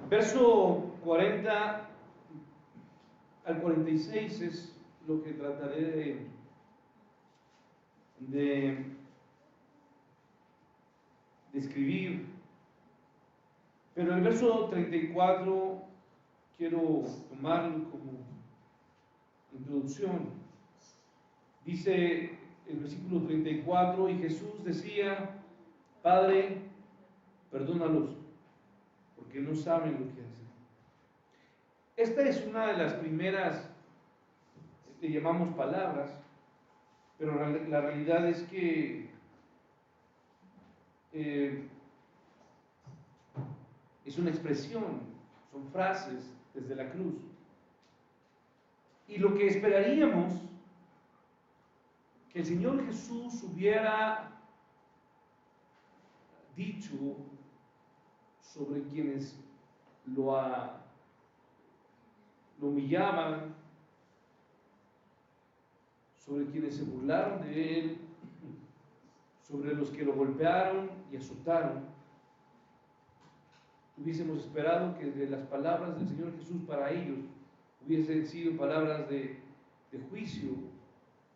Verso 40 al 46 es lo que trataré de describir, pero el verso 34 quiero tomarlo como introducción. Dice el versículo 34: y Jesús decía: Padre, perdónalos, porque no saben lo que hacen. Esta es una de las primeras, le llamamos palabras, pero la realidad es que es una expresión, son frases desde la cruz. Y lo que esperaríamos que el Señor Jesús hubiera dicho sobre quienes lo humillaban, sobre quienes se burlaron de él, sobre los que lo golpearon y azotaron, hubiésemos esperado que de las palabras del Señor Jesús para ellos hubiesen sido palabras de juicio,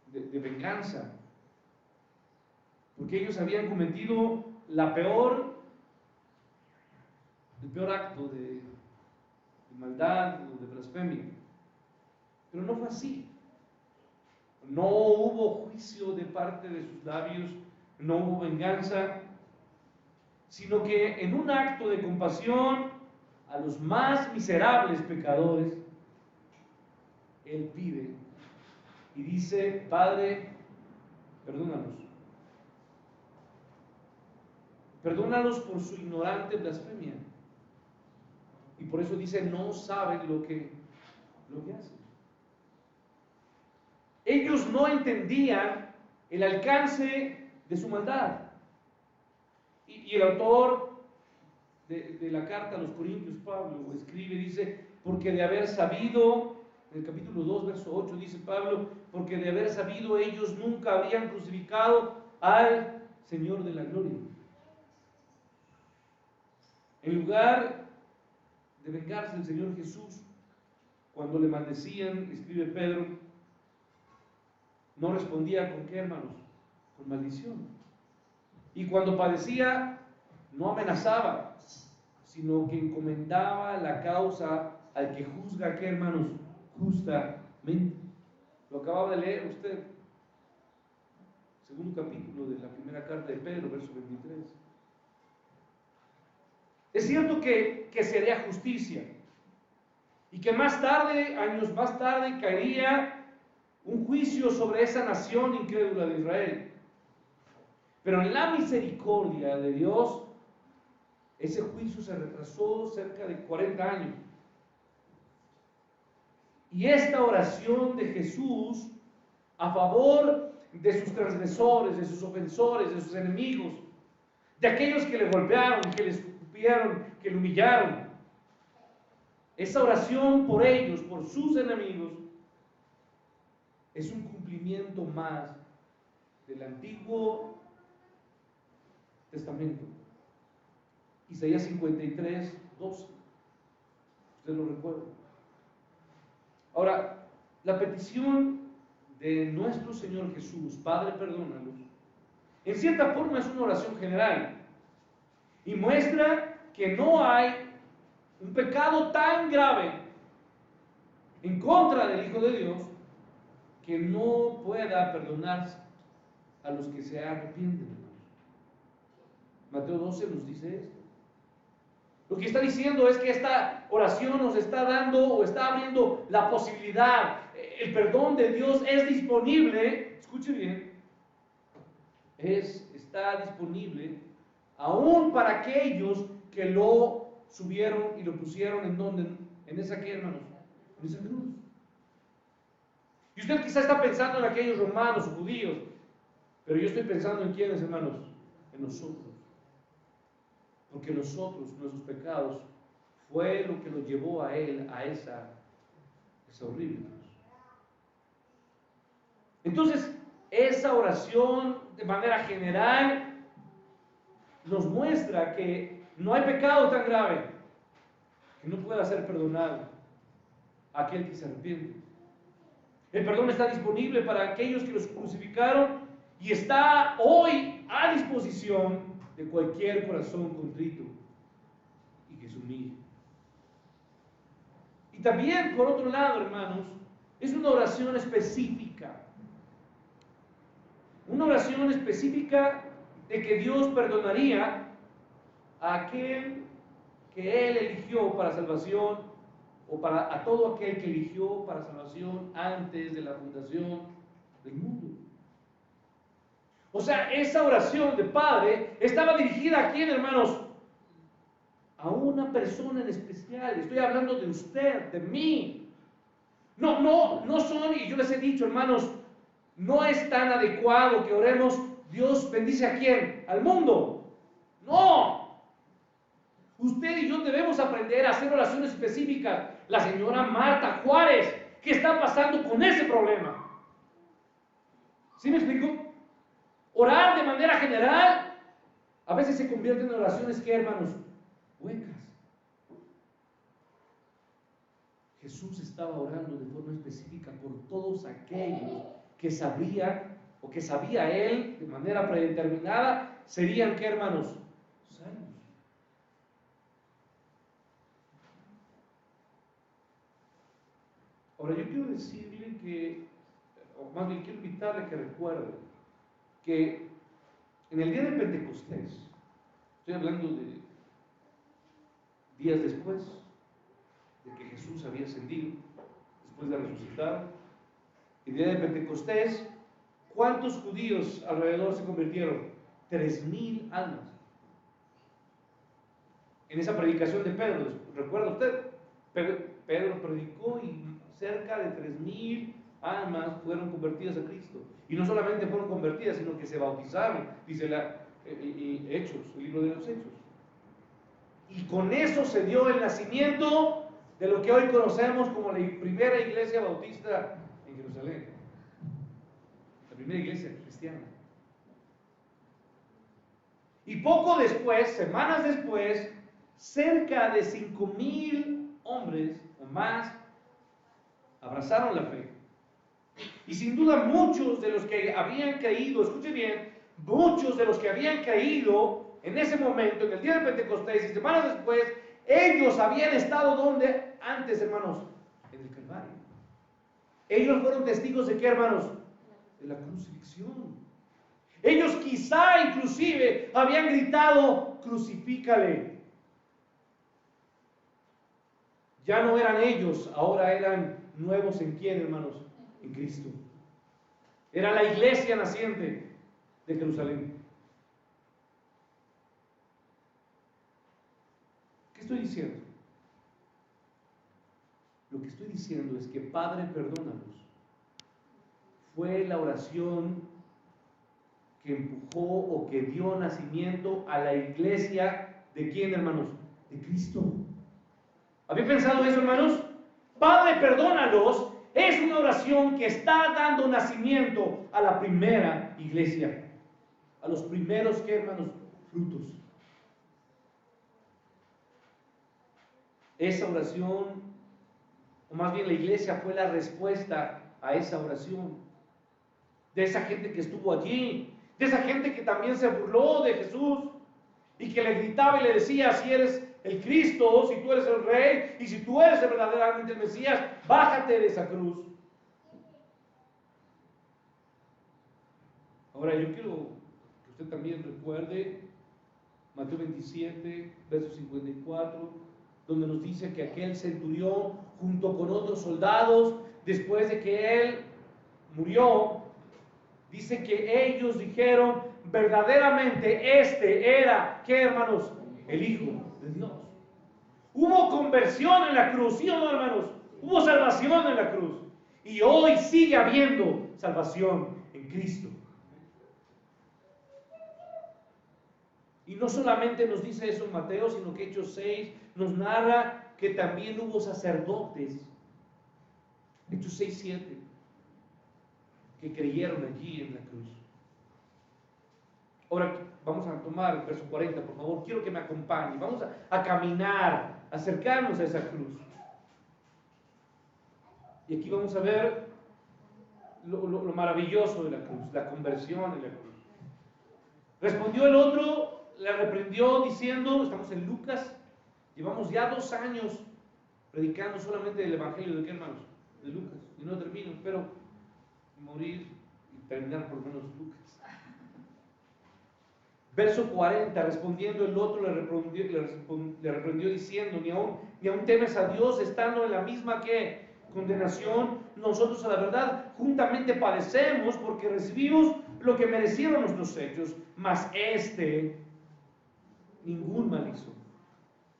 de venganza, porque ellos habían cometido el peor acto de maldad o de blasfemia. Pero no fue así. No hubo juicio de parte de sus labios, no hubo venganza, sino que en un acto de compasión a los más miserables pecadores, Él pide y dice: Padre, perdónalos. Perdónalos por su ignorante blasfemia. Y por eso dice: no saben lo que hacen. Ellos no entendían el alcance de su maldad. Y el autor de la carta a los Corintios, Pablo, escribe, dice: porque de haber sabido, en el capítulo 2, verso 8, dice Pablo: porque de haber sabido ellos nunca habrían crucificado al Señor de la gloria. En lugar de vengarse el Señor Jesús, cuando le maldecían, escribe Pedro, no respondía con qué, hermanos, con maldición. Y cuando padecía, no amenazaba, sino que encomendaba la causa al que juzga, ¿qué, hermanos? Justamente. Lo acababa de leer usted, segundo capítulo de la primera carta de Pedro, verso 23. Es cierto que se haría justicia y que más tarde, años más tarde, caería un juicio sobre esa nación incrédula de Israel. Pero en la misericordia de Dios, ese juicio se retrasó cerca de 40 años. Y esta oración de Jesús a favor de sus transgresores, de sus ofensores, de sus enemigos, de aquellos que le golpearon, que le escupieron, que le humillaron, esa oración por ellos, por sus enemigos, es un cumplimiento más del Antiguo Testamento. Isaías 53, 12. Usted lo recuerda. Ahora, la petición de nuestro Señor Jesús, Padre, perdónalos, en cierta forma es una oración general y muestra que no hay un pecado tan grave en contra del Hijo de Dios que no pueda perdonarse a los que se arrepienten. Mateo 12 nos dice esto. Lo que está diciendo es que esta oración nos está dando o está abriendo la posibilidad. El perdón de Dios es disponible, escuche bien, está disponible aún para aquellos que lo subieron y lo pusieron en donde, en esa que, hermanos, en esa cruz. Y usted quizá está pensando en aquellos romanos o judíos, pero yo estoy pensando en quiénes, hermanos, en nosotros. Porque nosotros, nuestros pecados, fue lo que nos llevó a Él a esa horrible cruz. Entonces, esa oración de manera general nos muestra que no hay pecado tan grave que no pueda ser perdonado a aquel que se arrepiente. El perdón está disponible para aquellos que los crucificaron y está hoy a disposición de cualquier corazón contrito y que se humille. Y también, por otro lado, hermanos, es una oración específica. Una oración específica de que Dios perdonaría a aquel que Él eligió para salvación, o a todo aquel que eligió para salvación antes de la fundación del mundo. O sea, esa oración de Padre estaba dirigida a quién, hermanos? A una persona en especial. Estoy hablando de usted, de mí. No son, y yo les he dicho, hermanos, no es tan adecuado que oremos, Dios bendice a quién, al mundo. No. Usted y yo debemos aprender a hacer oraciones específicas. La señora Marta Juárez, ¿qué está pasando con ese problema? ¿Sí me explico? Orar de manera general a veces se convierte en oraciones que, hermanos, huecas. Jesús estaba orando de forma específica por todos aquellos que sabían, o que sabía Él de manera predeterminada, serían, ¿qué, hermanos? Salvos. Ahora yo quiero decirle que, o más bien quiero invitarle a que recuerde que en el día de Pentecostés, estoy hablando de días después de que Jesús había ascendido, después de resucitar, el día de Pentecostés, ¿cuántos judíos alrededor se convirtieron? 3,000 almas. En esa predicación de Pedro, ¿recuerda usted? Pedro predicó y cerca de 3,000 almas fueron convertidas a Cristo. Y no solamente fueron convertidas, sino que se bautizaron, dice Hechos, el libro de los Hechos. Y con eso se dio el nacimiento de lo que hoy conocemos como la primera iglesia bautista en Jerusalén. La primera iglesia cristiana. Y poco después, semanas después, cerca de 5,000 hombres o más abrazaron la fe. Y sin duda muchos de los que habían creído, escuche bien, muchos de los que habían creído en ese momento, en el día de Pentecostés y semanas después, ellos habían estado donde antes, hermanos, en el Calvario. Ellos fueron testigos de qué, hermanos, de la crucifixión. Ellos quizá inclusive habían gritado, crucifícale. Ya no eran ellos, ahora eran nuevos en quién, hermanos, en Cristo. Era la iglesia naciente de Jerusalén. ¿Qué estoy diciendo? Lo que estoy diciendo es que Padre, perdónanos, fue la oración que empujó o que dio nacimiento a la iglesia de quién, hermanos, de Cristo. ¿Habían pensado eso, hermanos? Padre, perdónalos, es una oración que está dando nacimiento a la primera iglesia, a los primeros, ¿qué, hermanos? Frutos. Esa oración, o más bien la iglesia, fue la respuesta a esa oración de esa gente que estuvo allí, de esa gente que también se burló de Jesús y que le gritaba y le decía, si eres el Cristo, si tú eres el Rey y si tú eres verdaderamente el Mesías, bájate de esa cruz. Ahora yo quiero que usted también recuerde Mateo 27, verso 54, donde nos dice que aquel centurión, junto con otros soldados, después de que él murió, dice que ellos dijeron, verdaderamente este era, ¿qué, hermanos? El Hijo de Dios. Hubo conversión en la cruz, ¿sí o no, hermanos? Hubo salvación en la cruz. Y hoy sigue habiendo salvación en Cristo. Y no solamente nos dice eso en Mateo, sino que Hechos 6 nos narra que también hubo sacerdotes, Hechos 6, 7, que creyeron allí en la cruz. Ahora vamos a tomar el verso 40, por favor. Quiero que me acompañe. Vamos a caminar, acercarnos a esa cruz. Y aquí vamos a ver lo maravilloso de la cruz, la conversión en la cruz. Respondió el otro, le reprendió diciendo, estamos en Lucas, llevamos ya 2 años predicando solamente del Evangelio de qué, hermanos, de Lucas, y no termino, espero morir y terminar por lo menos Lucas. Verso 40, respondiendo el otro le reprendió diciendo, ni aún temes a Dios estando en la misma que condenación. Nosotros a la verdad juntamente padecemos porque recibimos lo que merecieron nuestros hechos, mas ningún mal hizo.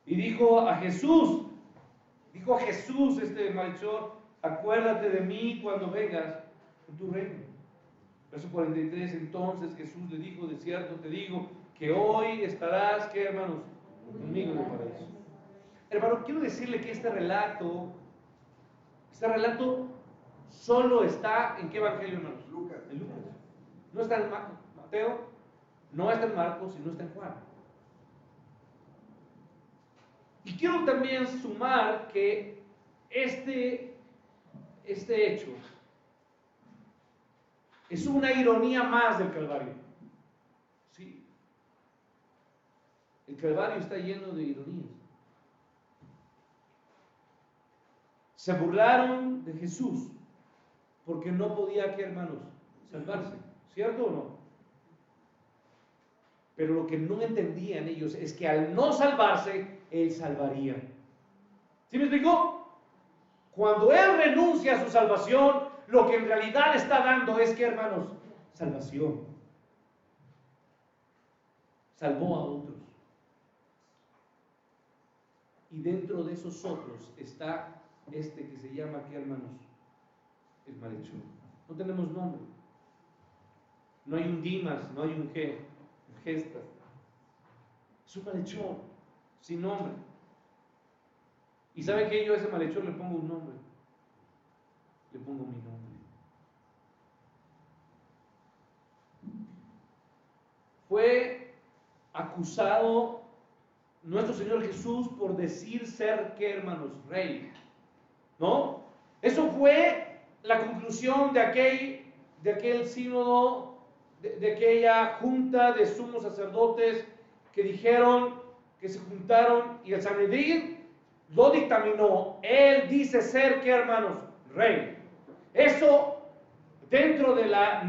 Y dijo a Jesús este malhechor, acuérdate de mí cuando vengas en tu reino. Verso 43, entonces Jesús le dijo, de cierto te digo, que hoy estarás, ¿qué, hermanos? Conmigo en el paraíso. Hermano, quiero decirle que este relato solo está, ¿en qué evangelio, hermanos? Lucas. En Lucas. No está en Mateo, no está en Marcos y no está en Juan. Y quiero también sumar que este hecho es una ironía más del Calvario. ¿Sí? El Calvario está lleno de ironías. Se burlaron de Jesús porque no podía, ¿qué, hermanos? Salvarse. ¿Cierto o no? Pero lo que no entendían ellos es que al no salvarse, Él salvaría. ¿Sí me explicó? Cuando Él renuncia a su salvación, lo que en realidad está dando es que, hermanos, salvación. Salvó a otros. Y dentro de esos otros está que se llama, ¿qué, hermanos? El malhechor. No tenemos nombre. No hay un Dimas, no hay un Gestas. Es un malhechor, sin nombre. ¿Y sabe que yo a ese malhechor le pongo un nombre? Le pongo mi nombre. Fue acusado nuestro Señor Jesús por decir ser, ¿qué, hermanos? Rey. ¿No? Eso fue la conclusión de aquel sínodo, de aquella junta de sumos sacerdotes que dijeron, que se juntaron, y el Sanedrín lo dictaminó. Él dice ser, ¿qué, hermanos? Rey. Eso, dentro de la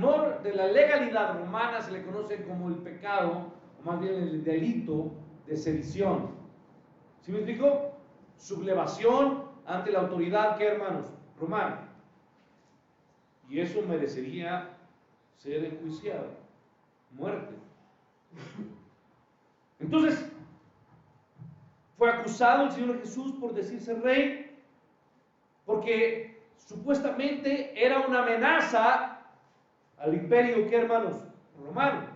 legalidad romana, se le conoce como el pecado, o más bien el delito de sedición. ¿Sí me explico? Sublevación ante la autoridad, ¿qué, hermanos? Romana. Y eso merecería ser enjuiciado, muerte. Entonces, fue acusado el Señor Jesús por decirse rey, porque supuestamente era una amenaza al imperio, ¿qué, hermanos? Romano.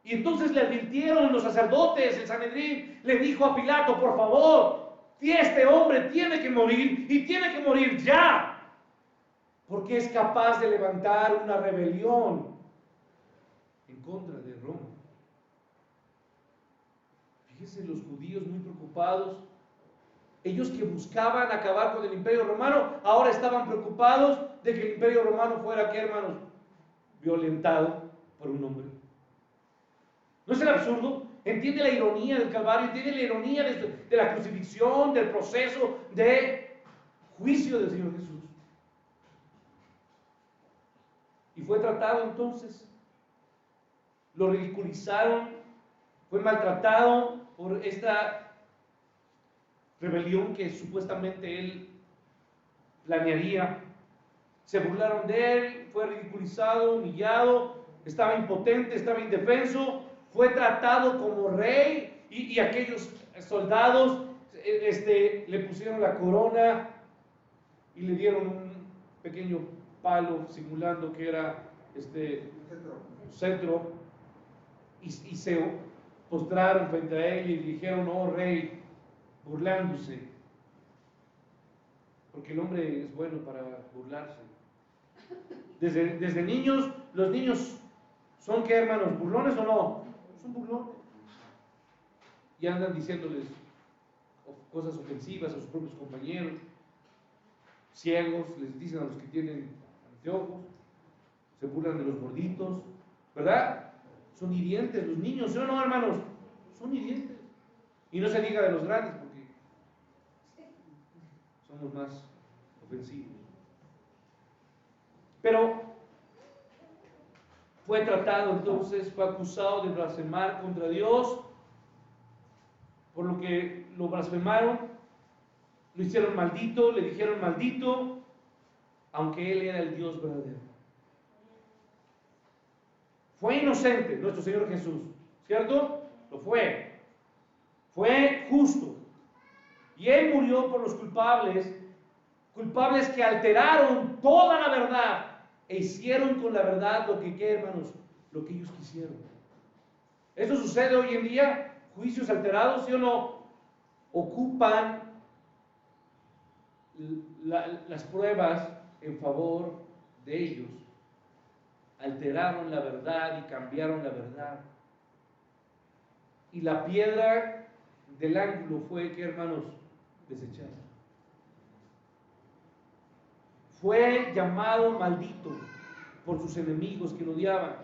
Y entonces le advirtieron los sacerdotes, el Sanedrín le dijo a Pilato, por favor, este hombre tiene que morir y tiene que morir ya, porque es capaz de levantar una rebelión en contra de Roma. Fíjense, los judíos muy preocupados, ellos que buscaban acabar con el imperio romano, ahora estaban preocupados de que el imperio romano fuera, ¿qué, hermanos? Violentado por un hombre. ¿No es el absurdo? ¿Entiende la ironía del Calvario? ¿Entiende la ironía de la crucifixión, del proceso de juicio del Señor Jesús? Y fue tratado entonces, lo ridiculizaron, fue maltratado por esta rebelión que supuestamente él planearía. Se burlaron de él, fue ridiculizado, humillado, estaba impotente, estaba indefenso, fue tratado como rey y aquellos soldados le pusieron la corona y le dieron un pequeño palo simulando que era cetro y se postraron frente a él y dijeron, oh rey, burlándose, porque el hombre es bueno para burlarse. Desde niños, los niños ¿Son qué, hermanos? ¿Burlones o no? Son burlones. Y andan diciéndoles cosas ofensivas a sus propios compañeros. Ciegos, les dicen a los que tienen anteojos. Se burlan de los gorditos, ¿verdad? Son hirientes los niños, ¿sí o no, hermanos? Son hirientes. Y no se diga de los grandes, porque somos más ofensivos. Pero fue tratado entonces, fue acusado de blasfemar contra Dios, por lo que lo blasfemaron, lo hicieron maldito, le dijeron maldito, aunque él era el Dios verdadero. Fue inocente nuestro Señor Jesús, ¿cierto? Lo fue. Fue justo. Y Él murió por los culpables, culpables que alteraron toda la verdad e hicieron con la verdad lo que, ¿qué, hermanos? Lo que ellos quisieron. Eso sucede hoy en día, juicios alterados, ¿sí o no? Ocupan las pruebas en favor de ellos. Alteraron la verdad y cambiaron la verdad. Y la piedra del ángulo fue, ¿qué, hermanos? Desechada. Fue llamado maldito por sus enemigos que lo odiaban.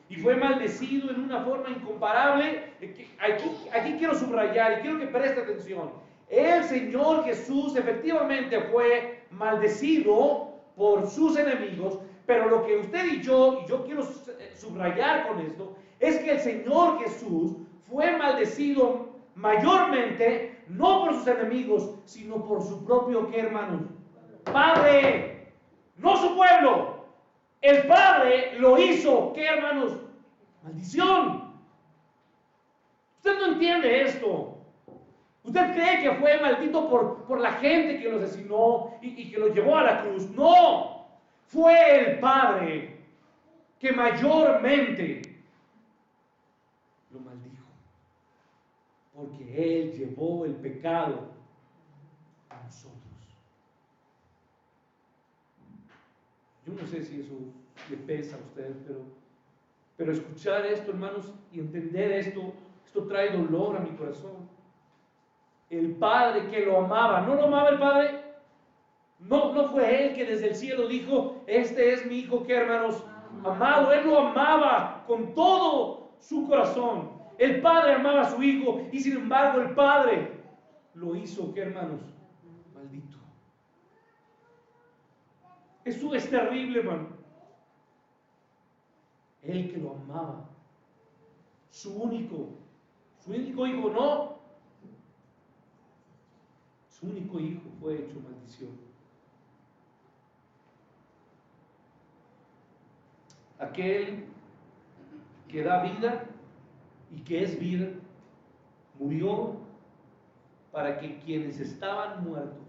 Y fue maldecido en una forma incomparable. Aquí quiero subrayar y quiero que preste atención. El Señor Jesús efectivamente fue maldecido por sus enemigos, pero lo que usted y yo quiero subrayar con esto, es que el Señor Jesús fue maldecido mayormente, no por sus enemigos, sino por su propio, ¿qué, hermanos? Padre, no su pueblo. El Padre lo hizo, ¿qué, hermanos? Maldición. Usted no entiende esto. ¿Usted cree que fue maldito por la gente que lo asesinó y que lo llevó a la cruz? No. Fue el Padre que mayormente lo maldijo. Porque Él llevó el pecado a nosotros. Yo no sé si eso le pesa a usted, pero escuchar esto, hermanos, y entender esto trae dolor a mi corazón. El Padre que lo amaba, ¿no lo amaba el Padre? No fue Él que desde el cielo dijo, este es mi Hijo, ¿qué, hermanos? Amado. Él lo amaba con todo su corazón. El Padre amaba a su Hijo y sin embargo el Padre lo hizo, ¿qué, hermanos? Maldito. Eso es terrible, hermano. Él que lo amaba, su único hijo, no. Su único hijo fue hecho maldición. Aquel que da vida y que es vida, murió para que quienes estaban muertos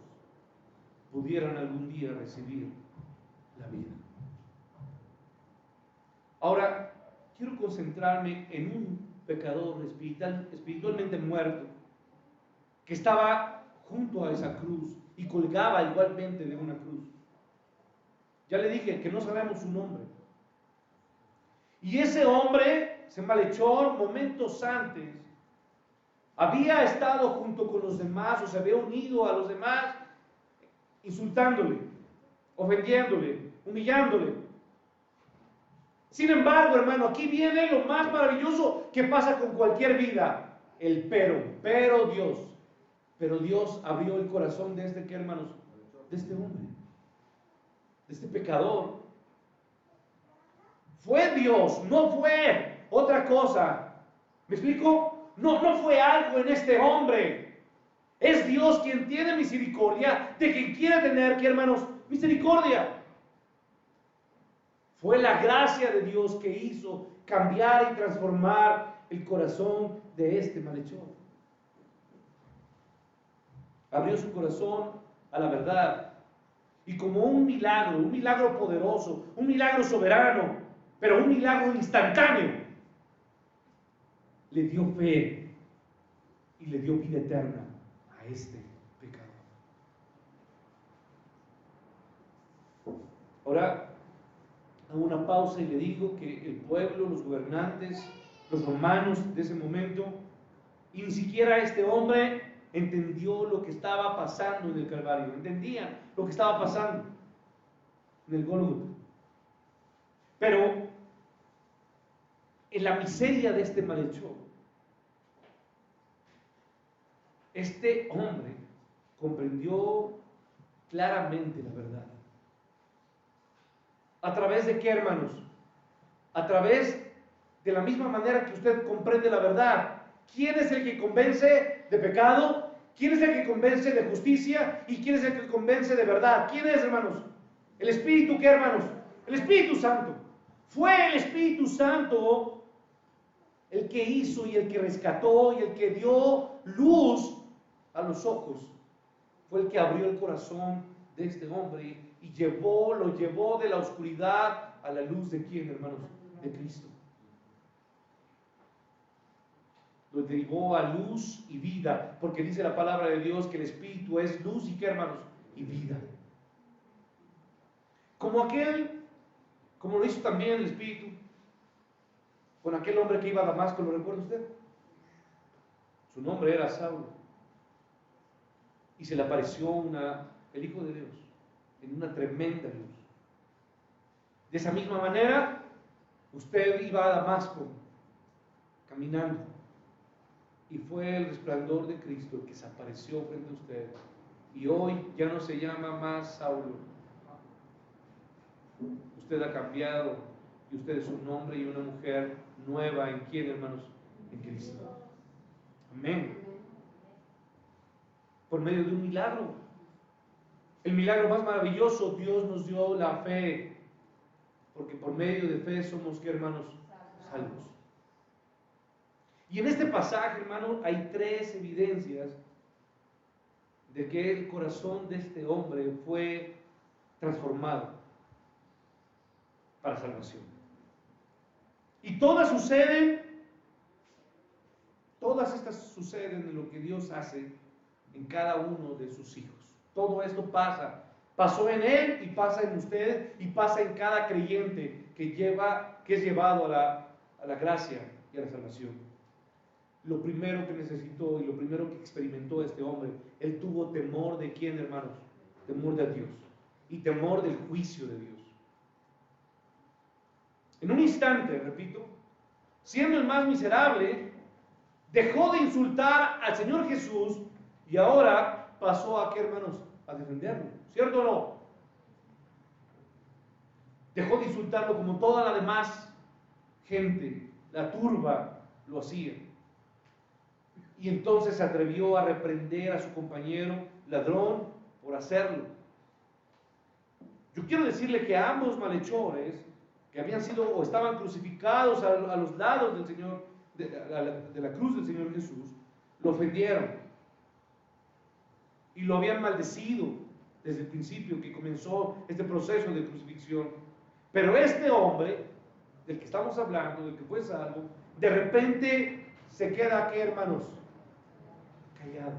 pudieran algún día recibir la vida. Ahora, quiero concentrarme en un pecador espiritualmente muerto que estaba junto a esa cruz y colgaba igualmente de una cruz. Ya le dije que no sabemos su nombre. Y ese hombre, ese malhechor, momentos antes, había estado junto con los demás o se había unido a los demás, insultándole, ofendiéndole, humillándole. Sin embargo, hermano, aquí viene lo más maravilloso que pasa con cualquier vida, el pero Dios abrió el corazón de este, ¿qué, hermanos? De este hombre, de este pecador. Fue Dios, no fue otra cosa. ¿Me explico? No fue algo en este hombre. Es Dios quien tiene misericordia de quien quiere tener, ¿qué, hermanos? Misericordia. Fue la gracia de Dios que hizo cambiar y transformar el corazón de este malhechor. Abrió su corazón a la verdad. Y como un milagro poderoso, un milagro soberano, pero un milagro instantáneo, le dio fe y le dio vida eterna a este pecador. Ahora, Hago una pausa y le digo que el pueblo, los gobernantes, los romanos de ese momento, y ni siquiera este hombre entendió lo que estaba pasando en el Calvario, entendían lo que estaba pasando en el Gólgota. Pero en la miseria de este malhechor, este hombre comprendió claramente la verdad. ¿A través de qué, hermanos? A través de la misma manera que usted comprende la verdad. ¿Quién es el que convence de pecado? ¿Quién es el que convence de justicia? ¿Y quién es el que convence de verdad? ¿Quién es, hermanos? ¿El Espíritu qué, hermanos? El Espíritu Santo. Fue el Espíritu Santo el que hizo y el que rescató y el que dio luz a los ojos. Fue el que abrió el corazón de este hombre y lo llevó de la oscuridad a la luz de quién, hermanos, de Cristo. Lo derivó a luz y vida, porque dice la palabra de Dios que el Espíritu es luz y qué, hermanos, y vida. Como lo hizo también el Espíritu con aquel hombre que iba a Damasco, ¿lo recuerda usted? Su nombre era Saulo. Y se le apareció el Hijo de Dios en una tremenda luz. De esa misma manera, usted iba a Damasco caminando y fue el resplandor de Cristo el que se apareció frente a usted. Y hoy ya no se llama más Saulo. Usted ha cambiado y usted es un hombre y una mujer nueva. ¿En quién, hermanos? En Cristo. Amén. Por medio de un milagro. El milagro más maravilloso, Dios nos dio la fe, porque por medio de fe somos, ¿qué, hermanos? Salvos. Y en este pasaje, hermano, hay 3 evidencias de que el corazón de este hombre fue transformado para salvación. Y todas estas suceden en lo que Dios hace en cada uno de sus hijos. Todo esto pasó en él y pasa en usted y pasa en cada creyente que es llevado a la gracia y a la salvación. Lo primero que necesitó y lo primero que experimentó este hombre, él tuvo temor de quién, hermanos, temor de Dios y temor del juicio de Dios. En un instante, repito, siendo el más miserable, dejó de insultar al Señor Jesús y ahora pasó a qué, hermanos, a defenderlo, ¿cierto o no? Dejó de insultarlo como toda la demás gente, la turba, lo hacía. Y entonces se atrevió a reprender a su compañero ladrón por hacerlo. Yo quiero decirle que ambos malhechores que habían sido o estaban crucificados a los lados del Señor, de la cruz del Señor Jesús, lo ofendieron y lo habían maldecido desde el principio que comenzó este proceso de crucifixión. Pero este hombre del que estamos hablando, del que fue salvo, de repente se queda aquí, hermanos, callado.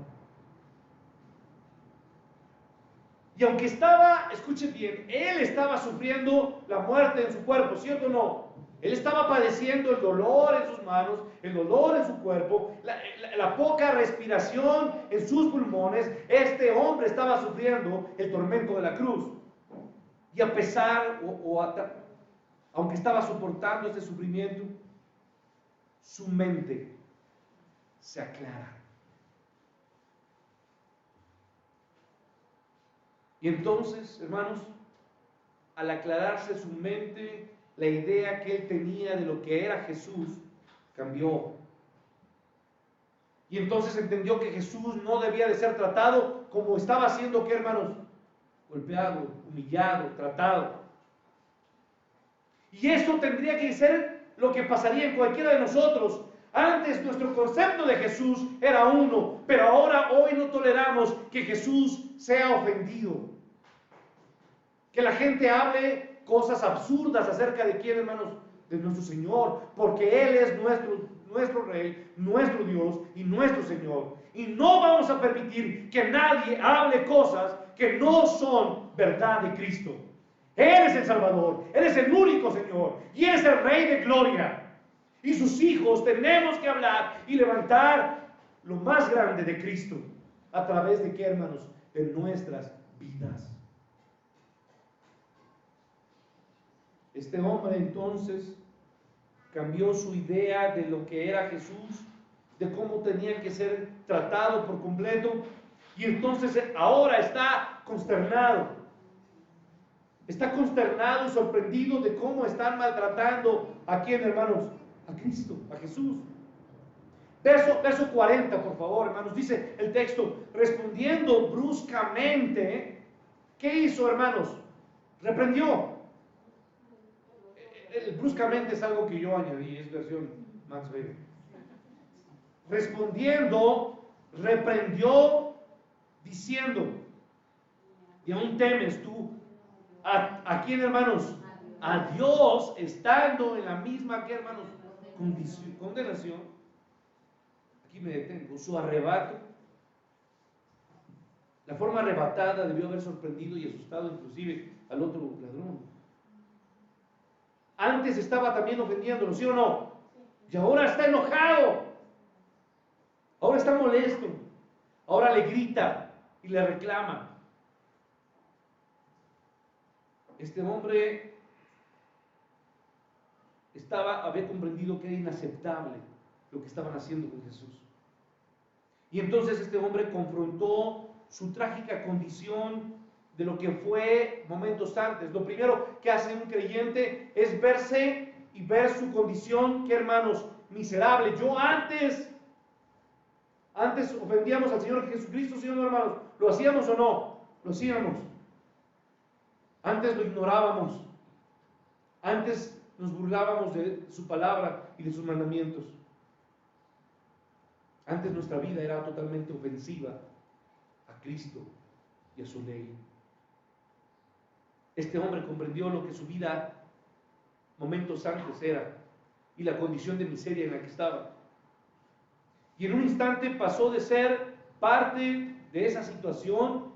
Y aunque escuchen bien, él estaba sufriendo la muerte en su cuerpo, ¿cierto o no? Él estaba padeciendo el dolor en sus manos, el dolor en su cuerpo, la poca respiración en sus pulmones. Este hombre estaba sufriendo el tormento de la cruz. Y a pesar, aunque estaba soportando este sufrimiento, su mente se aclara. Y entonces, hermanos, al aclararse su mente, la idea que él tenía de lo que era Jesús cambió. Y entonces entendió que Jesús no debía de ser tratado como estaba siendo, ¿qué, hermanos? Golpeado, humillado, tratado. Y eso tendría que ser lo que pasaría en cualquiera de nosotros. Antes nuestro concepto de Jesús era uno, pero hoy no toleramos que Jesús sea ofendido. Que la gente hable cosas absurdas acerca de quién, hermanos, de nuestro Señor, porque Él es nuestro Rey, nuestro Dios y nuestro Señor. Y no vamos a permitir que nadie hable cosas que no son verdad de Cristo. Él es el Salvador, Él es el único Señor y Él es el Rey de gloria. Y sus hijos tenemos que hablar y levantar lo más grande de Cristo. ¿A través de qué, hermanos? De nuestras vidas. Este hombre entonces cambió su idea de lo que era Jesús, de cómo tenía que ser tratado por completo, y entonces ahora está consternado. Está consternado y sorprendido de cómo están maltratando a quién, hermanos, a Cristo, a Jesús. Verso 40, por favor, hermanos, dice el texto: respondiendo bruscamente, ¿qué hizo, hermanos? Reprendió. Bruscamente es algo que yo añadí, es versión Max Weber. Respondiendo, reprendió, diciendo: ¿y aún temes tú? ¿A quién, hermanos? A Dios, estando en la misma, ¿qué, hermanos? Condenación. Aquí me detengo. Su arrebato. La forma arrebatada debió haber sorprendido y asustado inclusive al otro ladrón. Antes estaba también ofendiéndolo, ¿sí o no? Y ahora está enojado. Ahora está molesto. Ahora le grita y le reclama. Este hombre había comprendido que era inaceptable lo que estaban haciendo con Jesús. Y entonces este hombre confrontó su trágica condición de lo que fue momentos antes. Lo primero que hace un creyente es verse y ver su condición, que, hermanos, miserable. Yo antes ofendíamos al Señor Jesucristo, ¿sí o no, hermanos? ¿Lo hacíamos o no? Lo hacíamos. Antes lo ignorábamos. Antes nos burlábamos de su palabra y de sus mandamientos. Antes nuestra vida era totalmente ofensiva a Cristo y a su ley. Este hombre comprendió lo que su vida momentos antes era y la condición de miseria en la que estaba. Y en un instante pasó de ser parte de esa situación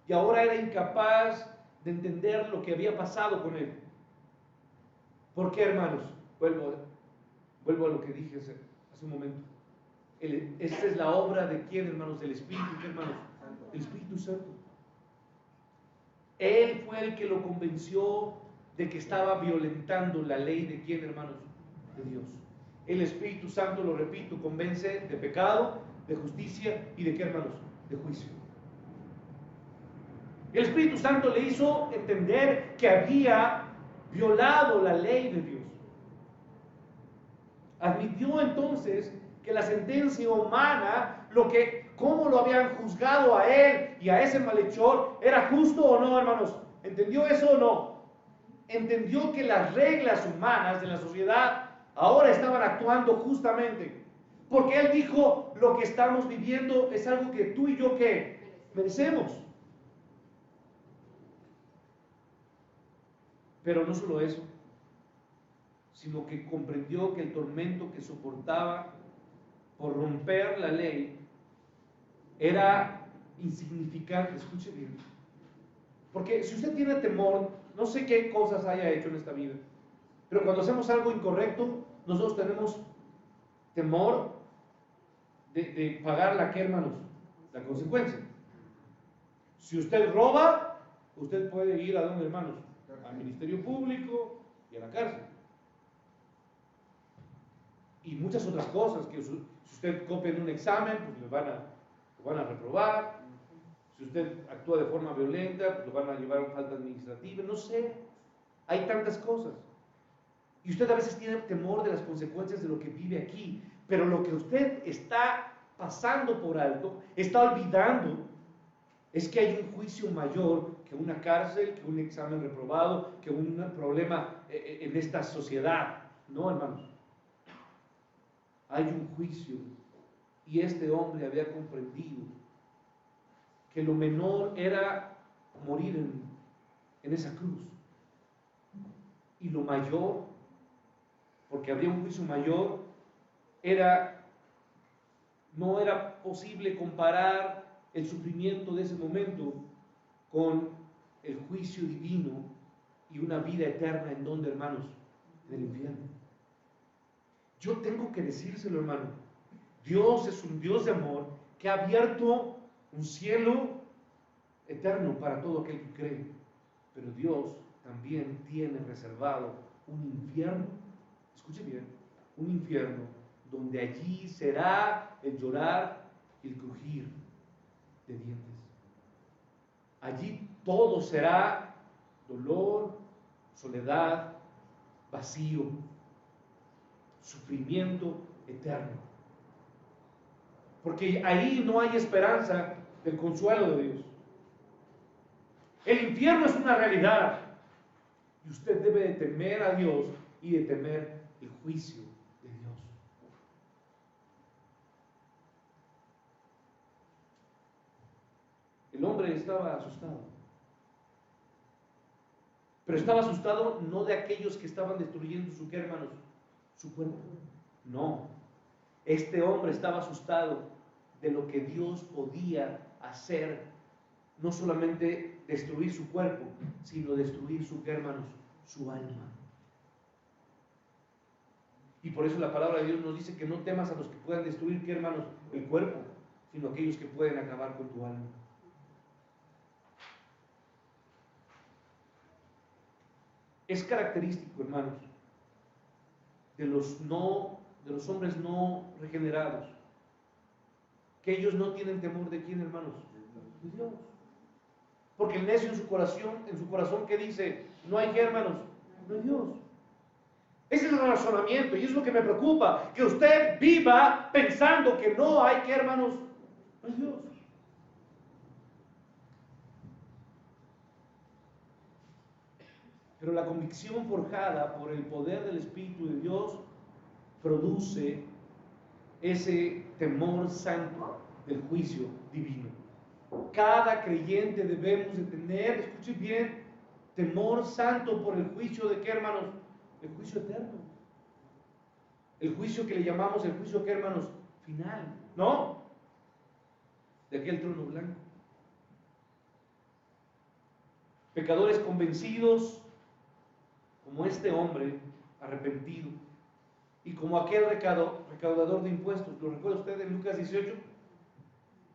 y ahora era incapaz de entender lo que había pasado con él. ¿Por qué, hermanos? Vuelvo a lo que dije hace un momento. Esta es la obra de quién, hermanos, del Espíritu. ¿Qué, hermanos? El Espíritu Santo. Él fue el que lo convenció de que estaba violentando la ley de quién, hermanos, de Dios. El Espíritu Santo, lo repito, convence de pecado, de justicia y de qué, hermanos, de juicio. El Espíritu Santo le hizo entender que había violado la ley de Dios. Admitió entonces que la sentencia humana, cómo lo habían juzgado a él y a ese malhechor, era justo o no, hermanos. ¿Entendió eso o no? Entendió que las reglas humanas de la sociedad ahora estaban actuando justamente. Porque él dijo: lo que estamos viviendo es algo que tú y yo, ¿qué? Merecemos. Pero no solo eso, sino que comprendió que el tormento que soportaba por romper la ley era insignificante. Escuche bien. Porque si usted tiene temor, no sé qué cosas haya hecho en esta vida, pero cuando hacemos algo incorrecto, nosotros tenemos temor de pagar la, ¿qué, hermanos? La consecuencia. Si usted roba, usted puede ir a ¿dónde, hermanos? Al Ministerio Público y a la cárcel. Y muchas otras cosas, que si usted copia en un examen, pues lo van a reprobar. Si usted actúa de forma violenta, pues lo van a llevar a falta administrativa. No sé, hay tantas cosas. Y usted a veces tiene temor de las consecuencias de lo que vive aquí. Pero lo que usted está pasando por alto, está olvidando, es que hay un juicio mayor que una cárcel, que un examen reprobado, que un problema en esta sociedad. No, hermanos. Hay un juicio. Y este hombre había comprendido que lo menor era morir en esa cruz. Y lo mayor, porque había un juicio mayor, no era posible comparar el sufrimiento de ese momento con el juicio divino y una vida eterna. ¿En dónde, hermanos? En el infierno. Yo tengo que decírselo, hermano. Dios es un Dios de amor que ha abierto un cielo eterno para todo aquel que cree. Pero Dios también tiene reservado un infierno. Escuche bien, un infierno donde allí será el llorar y el crujir de dientes. Allí todo será dolor, soledad, vacío, sufrimiento eterno. Porque ahí no hay esperanza del consuelo de Dios. El infierno es una realidad y usted debe de temer a Dios y de temer el juicio de Dios. El hombre estaba asustado, pero estaba asustado no de aquellos que estaban destruyendo su ¿qué, hermanos? Su cuerpo. No, este hombre estaba asustado de lo que Dios podía hacer, no solamente destruir su cuerpo, sino destruir su ¿qué, hermanos? Su alma. Y por eso la palabra de Dios nos dice que no temas a los que puedan destruir ¿qué, hermanos? El cuerpo, sino aquellos que pueden acabar con tu alma. Es característico, hermanos, de los hombres no regenerados, que ellos no tienen temor de quién, hermanos, de Dios. Porque el necio en su corazón que dice, no hay ¿qué, hermanos? No hay Dios. Ese es el razonamiento y es lo que me preocupa, que usted viva pensando que no hay ¿qué, hermanos? No hay Dios. Pero la convicción forjada por el poder del Espíritu de Dios produce ese temor santo del juicio divino. Cada creyente debemos de tener, escuchen bien, temor santo por el juicio de ¿qué, hermanos? El juicio eterno. El juicio que le llamamos el juicio ¿qué, hermanos? Final, ¿no? De aquel trono blanco. Pecadores convencidos, como este hombre arrepentido, y como aquel recaudador de impuestos. ¿Lo recuerda usted en Lucas 18?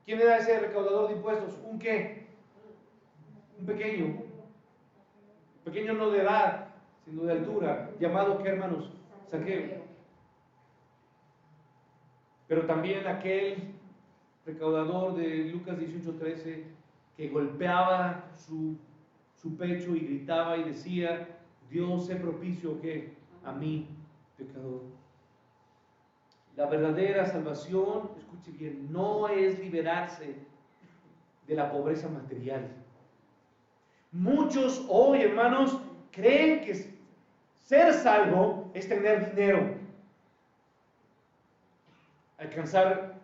¿Quién era ese recaudador de impuestos? ¿Un qué? Un pequeño. Pequeño no de edad, sino de altura. Llamado ¿qué, hermanos? Zaqueo. Pero también aquel recaudador de Lucas 18:13 que golpeaba su pecho y gritaba y decía, Dios sé propicio ¿qué? A mí, pecador. La verdadera salvación, escuche bien, no es liberarse de la pobreza material. Muchos hoy, hermanos, creen que ser salvo es tener dinero, alcanzar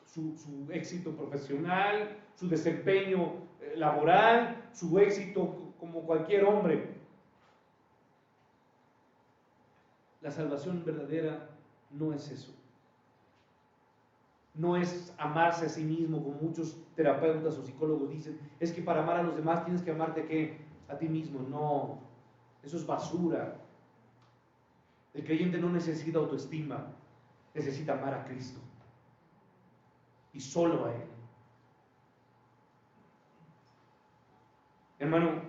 su éxito profesional, su desempeño laboral, su éxito como cualquier hombre. La salvación verdadera no es eso. No es amarse a sí mismo, como muchos terapeutas o psicólogos dicen, es que para amar a los demás tienes que amarte ¿qué? A ti mismo. No, eso es basura. El creyente no necesita autoestima, necesita amar a Cristo y solo a Él. Hermano,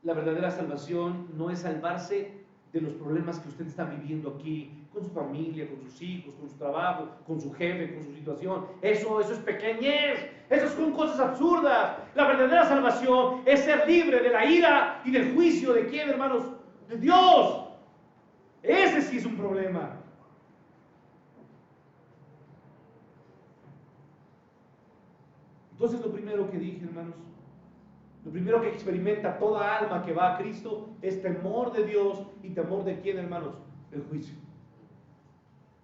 la verdadera salvación no es salvarse de los problemas que usted está viviendo aquí, con su familia, con sus hijos, con su trabajo, con su jefe, con su situación. Eso es pequeñez, eso son cosas absurdas. La verdadera salvación es ser libre de la ira y del juicio de quién, hermanos, de Dios. Ese sí es un problema. Entonces lo primero que dije, hermanos, lo primero que experimenta toda alma que va a Cristo es temor de Dios y temor de quién, hermanos, del juicio.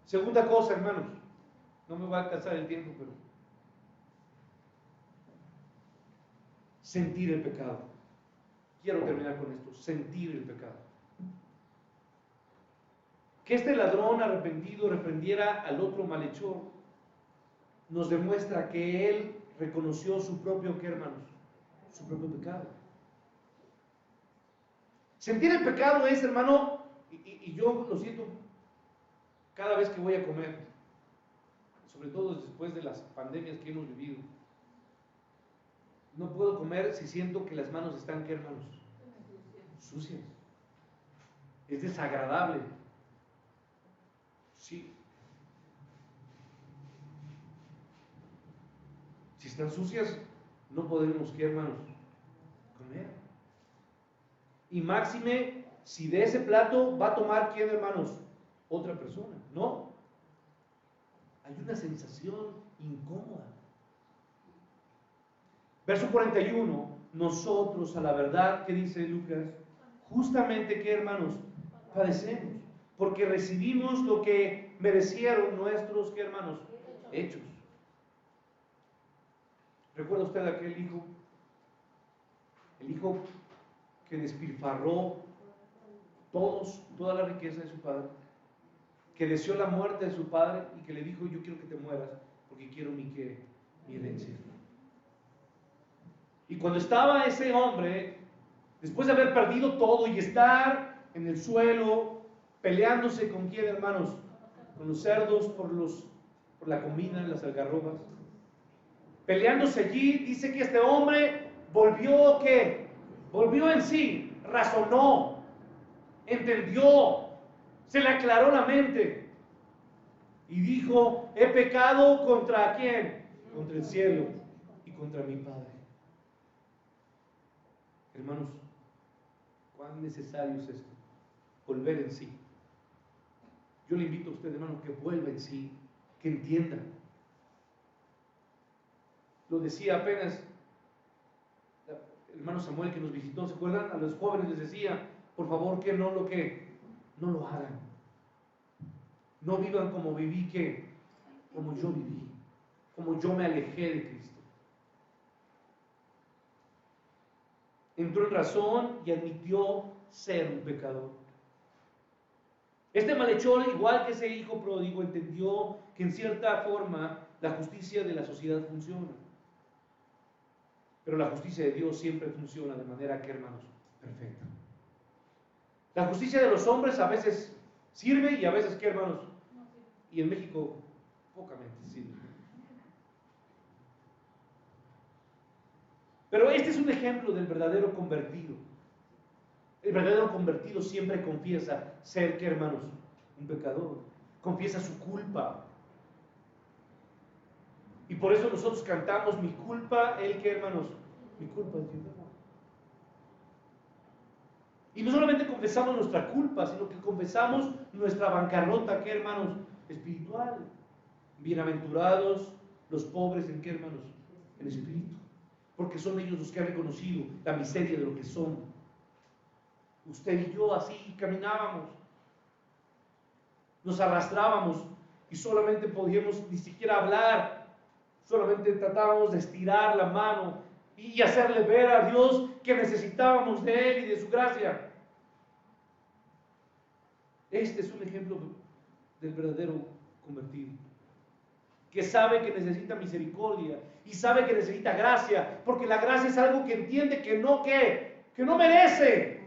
Segunda cosa, hermanos, no me va a alcanzar el tiempo, pero sentir el pecado. Quiero terminar con esto, sentir el pecado. Que este ladrón arrepentido reprendiera al otro malhechor nos demuestra que él reconoció su propio, ¿qué, hermanos? Su propio pecado. Sentir el pecado es, hermano, y yo lo siento cada vez que voy a comer, sobre todo después de las pandemias que hemos vivido. No puedo comer si siento que las manos están, ¿qué, hermanos? Sucias. Es desagradable. Sí. Si están sucias, no podemos, ¿qué, hermanos? Comer. Y máxime, si de ese plato va a tomar, ¿quién, hermanos? Otra persona. No. Hay una sensación incómoda. Verso 41, nosotros a la verdad, que dice Lucas, justamente que, hermanos, padecemos, porque recibimos lo que merecieron nuestros, ¿qué, hermanos? Hechos. ¿Recuerda usted aquel hijo? El hijo que despilfarró toda la riqueza de su padre, que deseó la muerte de su padre y que le dijo, yo quiero que te mueras porque quiero mi herencia. Y cuando estaba ese hombre, después de haber perdido todo y estar en el suelo, peleándose con quién, hermanos, con los cerdos por la comida, las algarrobas, peleándose allí, dice que este hombre volvió, ¿qué? Volvió en sí, razonó, entendió, se le aclaró la mente y dijo, he pecado ¿contra quién? Contra el cielo y contra mi Padre. Hermanos, cuán necesario es esto, volver en sí. Yo le invito a usted, hermano, que vuelva en sí, que entienda. Lo decía apenas el hermano Samuel, que nos visitó, ¿se acuerdan? A los jóvenes les decía, por favor, que no lo hagan. No vivan como viví, como yo viví, como yo me alejé de Cristo. Entró en razón y admitió ser un pecador. Este malhechor, igual que ese hijo pródigo, entendió que en cierta forma la justicia de la sociedad funciona. Pero la justicia de Dios siempre funciona de manera, que, hermanos, perfecta. La justicia de los hombres a veces sirve y a veces, ¿qué, hermanos? Y en México pocamente sirve. Pero este es un ejemplo del verdadero convertido. El verdadero convertido siempre confiesa ser, ¿qué, hermanos? Un pecador. Confiesa su culpa. Y por eso nosotros cantamos, mi culpa, ¿el qué, hermanos? Mi culpa es Dios. Y no solamente confesamos nuestra culpa, sino que confesamos nuestra bancarrota, ¿qué, hermanos? Espiritual. Bienaventurados los pobres, ¿en qué, hermanos? En espíritu. Porque son ellos los que han reconocido la miseria de lo que son. Usted y yo así caminábamos. Nos arrastrábamos y solamente podíamos ni siquiera hablar. Solamente tratábamos de estirar la mano y hacerle ver a Dios que necesitábamos de Él y de su gracia. Este es un ejemplo del verdadero convertido, que sabe que necesita misericordia y sabe que necesita gracia, porque la gracia es algo que entiende que no merece.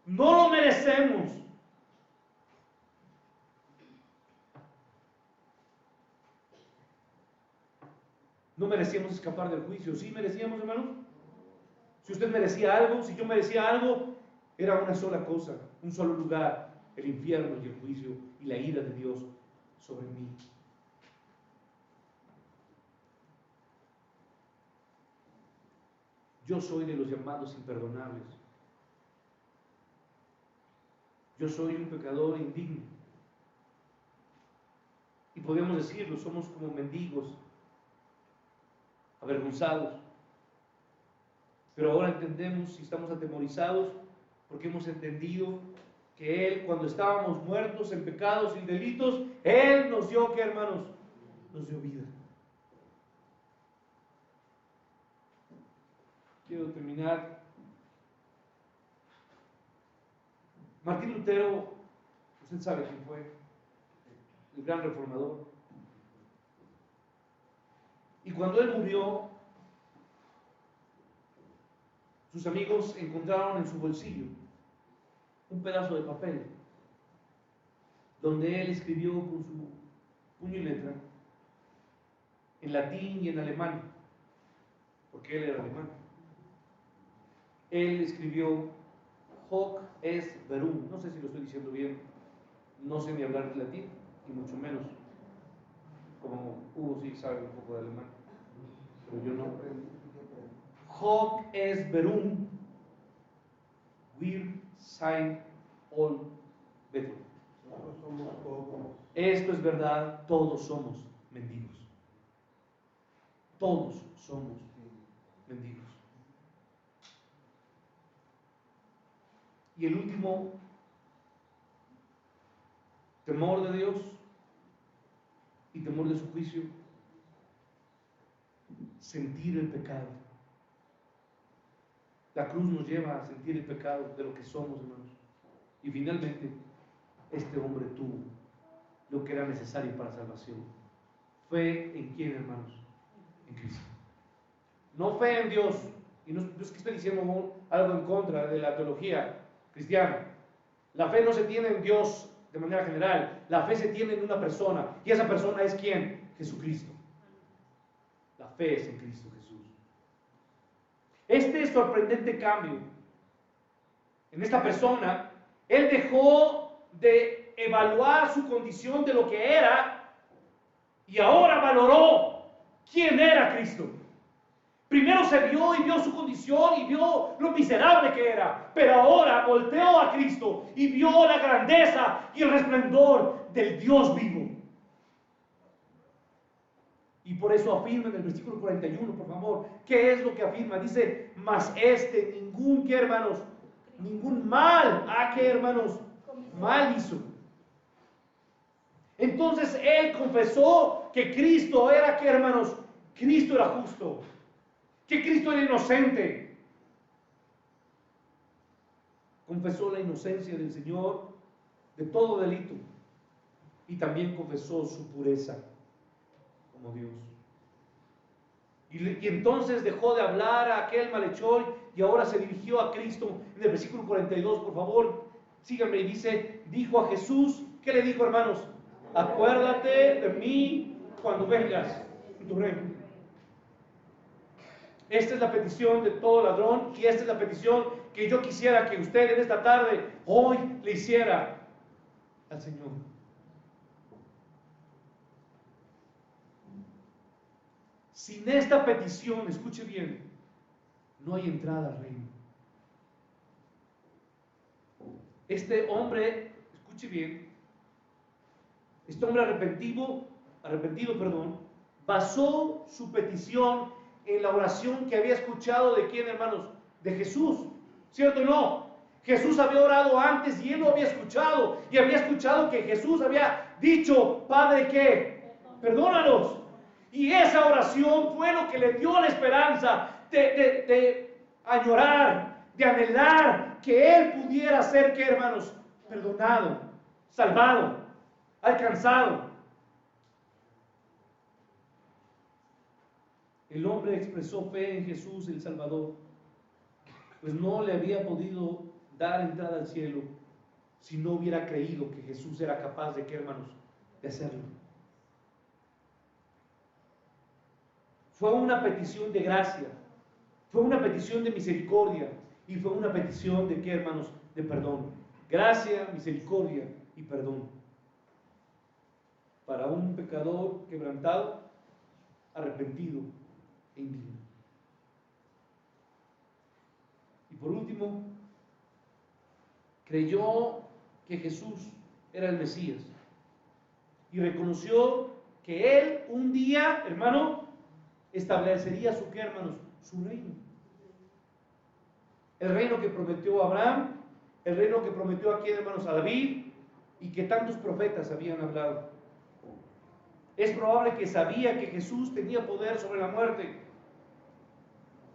No lo merecemos. No merecíamos escapar del juicio. ¿Sí merecíamos, hermanos? Si usted merecía algo, si yo merecía algo, era una sola cosa, un solo lugar, el infierno y el juicio y la ira de Dios sobre mí. Yo soy de los llamados imperdonables. Yo soy un pecador indigno. Y podemos decirlo, somos como mendigos, avergonzados. Pero ahora entendemos y estamos atemorizados porque hemos entendido que Él, cuando estábamos muertos en pecados y delitos, Él nos dio, ¿qué, hermanos? Nos dio vida. Quiero terminar. Martín Lutero, usted sabe quién fue, el gran reformador. Y cuando él murió, sus amigos encontraron en su bolsillo un pedazo de papel donde él escribió con su puño y letra en latín y en alemán, porque él era alemán. Él escribió Hoc est verum, no sé si lo estoy diciendo bien, no sé ni hablar latín, y mucho menos, como Hugo sí sabe un poco de alemán, pero yo no. Hoc est verum, wir sind all Beethoven. Esto es verdad, todos somos mendigos. Todos somos mendigos. Y el último, temor de Dios y temor de su juicio, sentir el pecado. La cruz nos lleva a sentir el pecado de lo que somos, hermanos. Y finalmente, este hombre tuvo lo que era necesario para salvación. Fe en quién, hermanos, en Cristo. No fe en Dios. Y no es que estoy diciendo algo en contra de la teología cristiana. La fe no se tiene en Dios de manera general. La fe se tiene en una persona. ¿Y esa persona es quién? Jesucristo. La fe es en Cristo Jesús. Este sorprendente cambio en esta persona, él dejó de evaluar su condición de lo que era y ahora valoró quién era Cristo. Primero se vio y vio su condición y vio lo miserable que era, pero ahora volteó a Cristo y vio la grandeza y el resplendor del Dios vivo. Y por eso afirma en el versículo 41, por favor, ¿qué es lo que afirma? Dice, mas ningún, ¿qué, hermanos? Ningún mal, ¿qué, hermanos? Mal hizo. Entonces él confesó que Cristo era, ¿qué, hermanos? Cristo era justo, que Cristo era inocente. Confesó la inocencia del Señor de todo delito y también confesó su pureza como Dios. Y entonces dejó de hablar a aquel malhechor y ahora se dirigió a Cristo. En el versículo 42, por favor, síganme, y dice, dijo a Jesús, ¿qué le dijo, hermanos? Acuérdate de mí cuando vengas en tu reino. Esta es la petición de todo ladrón y esta es la petición que yo quisiera que usted en esta tarde, hoy, le hiciera al Señor. Sin esta petición, escuche bien, no hay entrada al reino. Este hombre, escuche bien, este hombre arrepentido, basó su petición en la oración que había escuchado de quién, hermanos, de Jesús, ¿cierto o no? Jesús había orado antes y él lo había escuchado, y había escuchado que Jesús había dicho, Padre, ¿qué? Perdónanos. Y esa oración fue lo que le dio la esperanza de añorar, de anhelar que él pudiera ser, ¿qué, hermanos? Perdonado, salvado, alcanzado. El hombre expresó fe en Jesús el Salvador, pues no le había podido dar entrada al cielo si no hubiera creído que Jesús era capaz de, ¿qué, hermanos? De hacerlo. Fue una petición de gracia, fue una petición de misericordia y fue una petición de, ¿qué, hermanos? De perdón. Gracia, misericordia y perdón. Para un pecador quebrantado, arrepentido e indigno. Y por último, creyó que Jesús era el Mesías y reconoció que él un día, hermano, establecería su, ¿qué, hermanos? Su reino. El reino que prometió a Abraham, el reino que prometió aquí, hermanos, a David, y que tantos profetas habían hablado. Es probable que sabía que Jesús tenía poder sobre la muerte.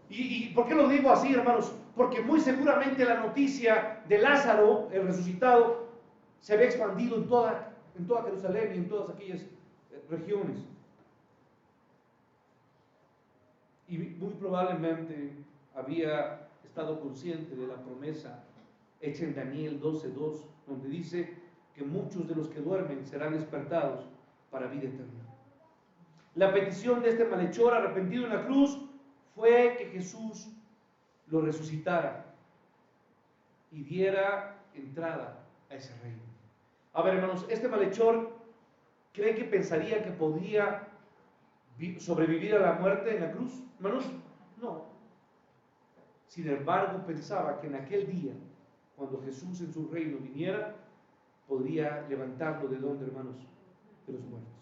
¿Y por qué lo digo así, hermanos? Porque muy seguramente la noticia de Lázaro, el resucitado, se había expandido en toda Jerusalén y en todas aquellas regiones. Y muy probablemente había estado consciente de la promesa hecha en Daniel 12:2, donde dice que muchos de los que duermen serán despertados para vida eterna. La petición de este malhechor arrepentido en la cruz fue que Jesús lo resucitara y diera entrada a ese reino. A ver, hermanos, este malhechor cree que pensaría que podía sobrevivir a la muerte en la cruz. Hermanos, no. Sin embargo, pensaba que en aquel día, cuando Jesús en su reino viniera, podría levantarlo de donde, hermanos, de los muertos.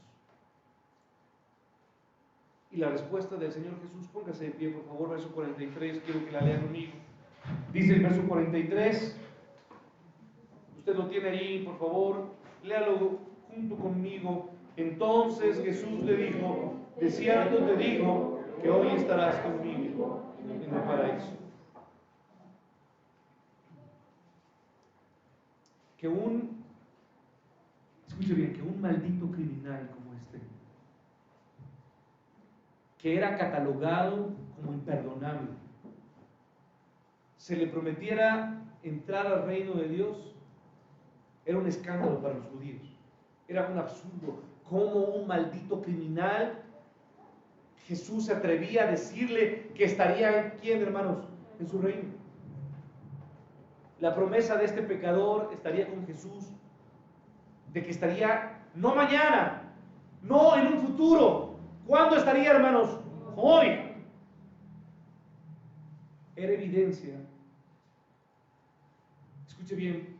Y la respuesta del Señor Jesús, póngase de pie, por favor, verso 43, quiero que la lea conmigo. Dice el verso 43, usted lo tiene ahí, por favor, léalo junto conmigo. Entonces Jesús le dijo, de cierto te digo que hoy estarás conmigo en el paraíso. Escuche bien, que un maldito criminal como este, que era catalogado como imperdonable, se le prometiera entrar al reino de Dios, era un escándalo para los judíos, era un absurdo. Como un maldito criminal, Jesús se atrevía a decirle que estaría, ¿quién, hermanos? En su reino. La promesa de este pecador estaría con Jesús, de que estaría no mañana, no en un futuro. ¿Cuándo estaría, hermanos? Hoy. Era evidencia. Escuche bien,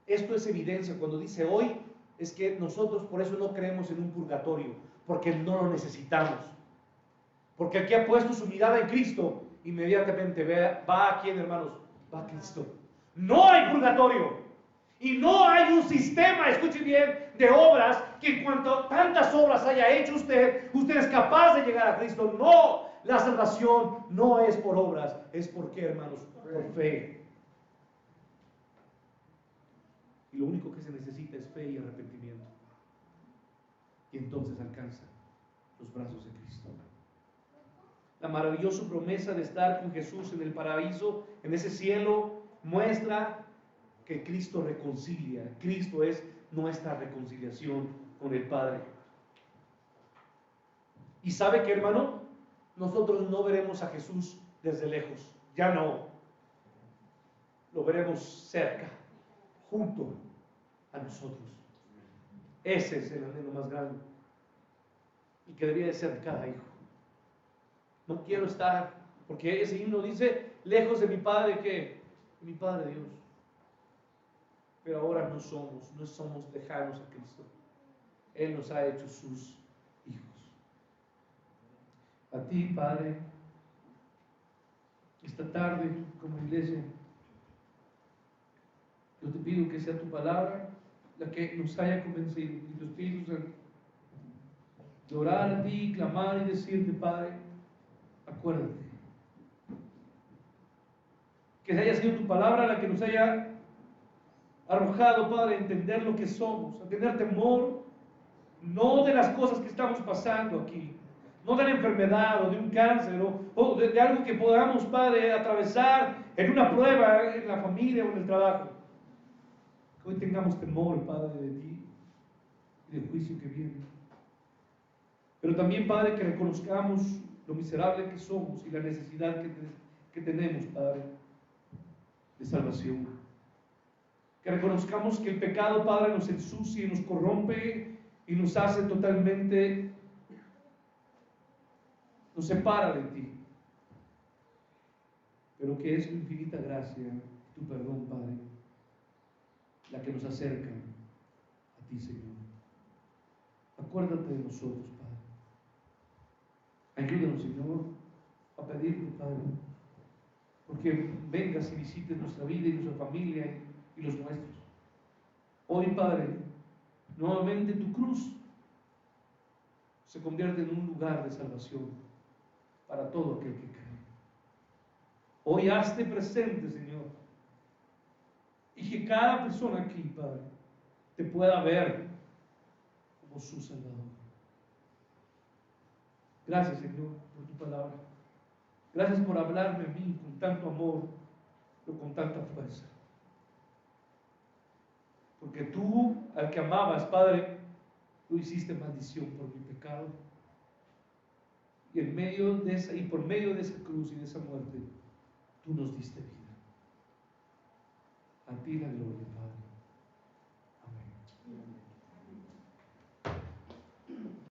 esto es evidencia. Cuando dice hoy, es que nosotros por eso no creemos en un purgatorio, porque no lo necesitamos. Porque el que ha puesto su mirada en Cristo, inmediatamente va a quién, hermanos, va a Cristo. No hay purgatorio. Y no hay un sistema, escuche bien, de obras que en cuanto tantas obras haya hecho usted es capaz de llegar a Cristo. No, la salvación no es por obras, es por qué, hermanos, por fe. Y lo único que se necesita es fe y arrepentimiento. Y entonces alcanza los brazos de Cristo. La maravillosa promesa de estar con Jesús en el paraíso, en ese cielo, muestra que Cristo reconcilia. Cristo es nuestra reconciliación con el Padre. Y sabe que, hermano, nosotros no veremos a Jesús desde lejos, ya no. Lo veremos cerca, junto a nosotros. Ese es el anhelo más grande y que debería de ser de cada hijo. No quiero estar, porque ese himno dice, lejos de mi Padre, que mi Padre Dios. Pero ahora no somos lejanos a Cristo. Él nos ha hecho sus hijos. A ti, Padre, esta tarde, como iglesia, yo te pido que sea tu palabra la que nos haya convencido, y tu Espíritu Santo, de orar a ti, clamar y decirte, Padre, acuérdate. Que haya sido tu palabra la que nos haya arrojado, Padre, a entender lo que somos, a tener temor, no de las cosas que estamos pasando aquí, no de la enfermedad o de un cáncer o de algo que podamos, Padre, atravesar en una prueba en la familia o en el trabajo. Que hoy tengamos temor, Padre, de ti y del juicio que viene. Pero también, Padre, que reconozcamos lo miserable que somos y la necesidad que tenemos, Padre, de salvación. Que reconozcamos que el pecado, Padre, nos ensucia y nos corrompe y nos hace totalmente, nos separa de ti. Pero que es tu infinita gracia, tu perdón, Padre, la que nos acerca a ti, Señor. Acuérdate de nosotros, Padre. Ayúdanos, Señor, a pedirte, Padre, porque vengas y visites nuestra vida y nuestra familia y los nuestros. Hoy, Padre, nuevamente tu cruz se convierte en un lugar de salvación para todo aquel que cree. Hoy hazte presente, Señor, y que cada persona aquí, Padre, te pueda ver como su Salvador. Gracias, Señor, por tu palabra. Gracias por hablarme a mí con tanto amor, pero con tanta fuerza. Porque tú, al que amabas, Padre, tú hiciste maldición por mi pecado. Y por medio de esa cruz y de esa muerte, tú nos diste vida. A ti la gloria, Padre.